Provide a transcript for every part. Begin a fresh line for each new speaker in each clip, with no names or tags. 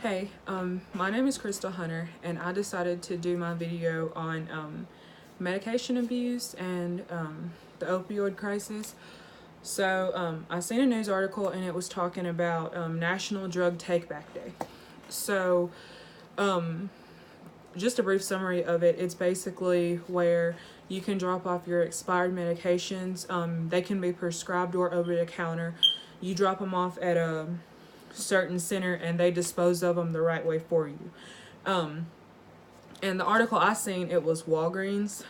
Hey, my name is Crystal Hunter, and I decided to do my video on medication abuse and the opioid crisis. I seen a news article, and it was talking about National Drug Take Back Day. So, um, just a brief summary of it. It's basically where you can drop off your expired medications. They can be prescribed or over the counter. You drop them off at a certain center, and they dispose of them the right way for you. Um, and the article I seen, it was Walgreens.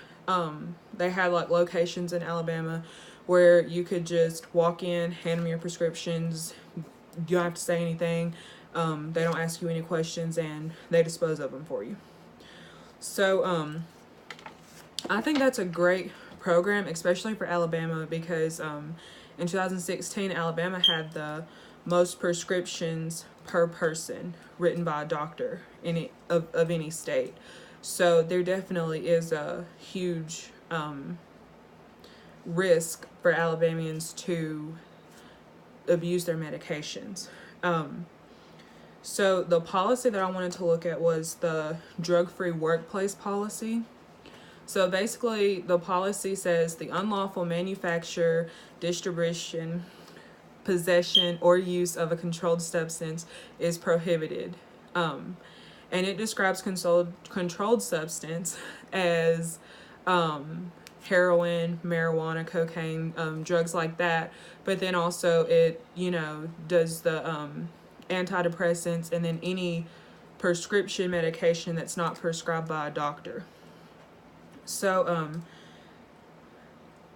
They had like locations in Alabama where you could just walk in, hand them your prescriptions. You don't have to say anything. They don't ask you any questions, and they dispose of them for you. I think that's a great program, especially for Alabama, because in 2016, Alabama had the most prescriptions per person written by a doctor of any state. So there definitely is a huge risk for Alabamians to abuse their medications. So the policy that I wanted to look at was the drug-free workplace policy. So basically, the policy says the unlawful manufacture, distribution, possession, or use of a controlled substance is prohibited. And it describes controlled substance as heroin, marijuana, cocaine, drugs like that. But then also it, does the antidepressants and then any prescription medication that's not prescribed by a doctor.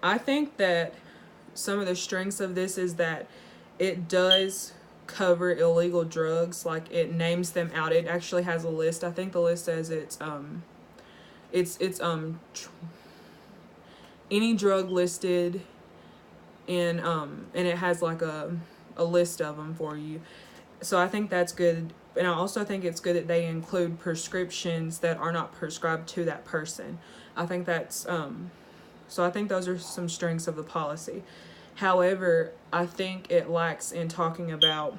I think that some of the strengths of this is that it does cover illegal drugs. Like, it names them out. It actually has a list. I think the list says any drug listed in and it has like a list of them for you. So I think that's good. And I also think it's good that they include prescriptions that are not prescribed to that person. I think that's so I think those are some strengths of the policy. However, I think it lacks in talking about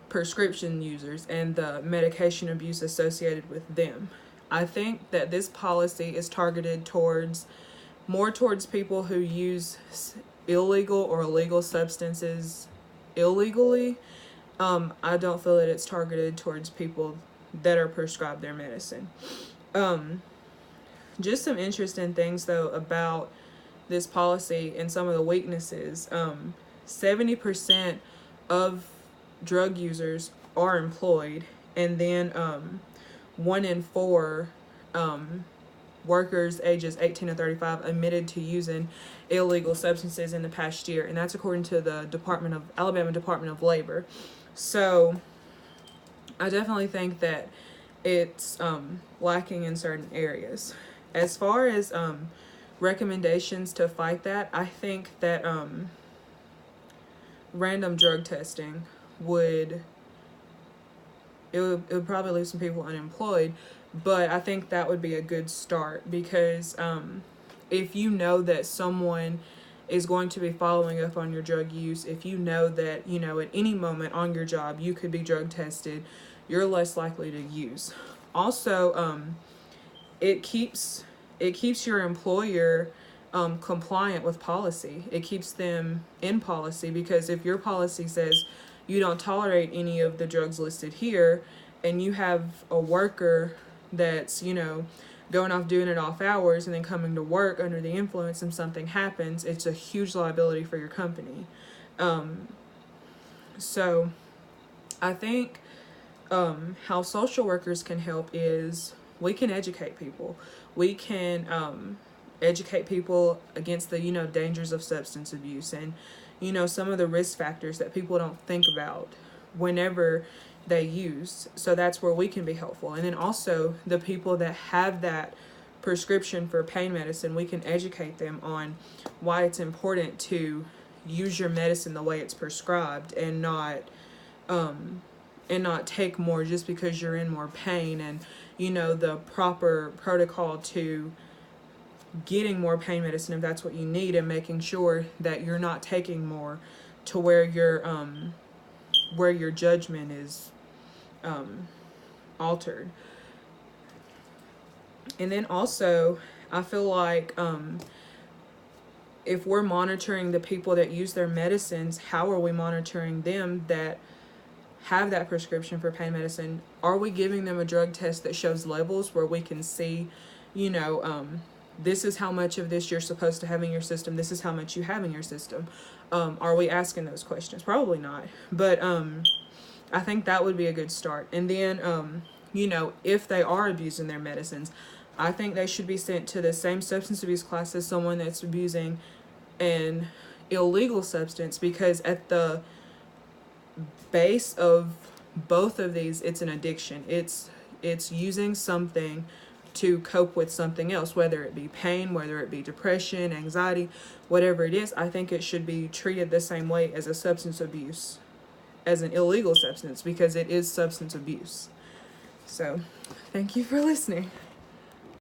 prescription users and the medication abuse associated with them. I think that this policy is targeted more towards people who use illegal or illegal substances illegally. I don't feel that it's targeted towards people that are prescribed their medicine. Just some interesting things though about this policy and some of the weaknesses. 70% of drug users are employed, and then 1 in 4 workers ages 18 to 35 admitted to using illegal substances in the past year, and that's according to the Alabama Department of Labor. So I definitely think that it's lacking in certain areas. As far as recommendations to fight that, I think that random drug testing would probably leave some people unemployed, but I think that would be a good start, because if you know that someone is going to be following up on your drug use, if you know that, at any moment on your job you could be drug tested, you're less likely to use. Also, it keeps your employer compliant with policy. It keeps them in policy, because if your policy says you don't tolerate any of the drugs listed here, and you have a worker that's, going off doing it off hours and then coming to work under the influence and something happens, it's a huge liability for your company. So I think how social workers can help is we can educate people. We can educate people against the, dangers of substance abuse and, some of the risk factors that people don't think about whenever they use. So that's where we can be helpful. And then also the people that have that prescription for pain medicine, we can educate them on why it's important to use your medicine the way it's prescribed, and not take more just because you're in more pain, and the proper protocol to getting more pain medicine if that's what you need, and making sure that you're not taking more to where you're where your judgment is altered. And then also, I feel like if we're monitoring the people that use their medicines, how are we monitoring them that have that prescription for pain medicine? Are we giving them a drug test that shows levels where we can see, you know, this is how much of this you're supposed to have in your system, this is how much you have in your system? Are we asking those questions? Probably not. But I think that would be a good start. And then, you know, if they are abusing their medicines, I think they should be sent to the same substance abuse class as someone that's abusing an illegal substance, because at the base of both of these, it's an addiction. It's using something to cope with something else, whether it be pain, whether it be depression, anxiety, whatever it is. I think it should be treated the same way as a substance abuse, as an illegal substance, because it is substance abuse. So, thank you for listening.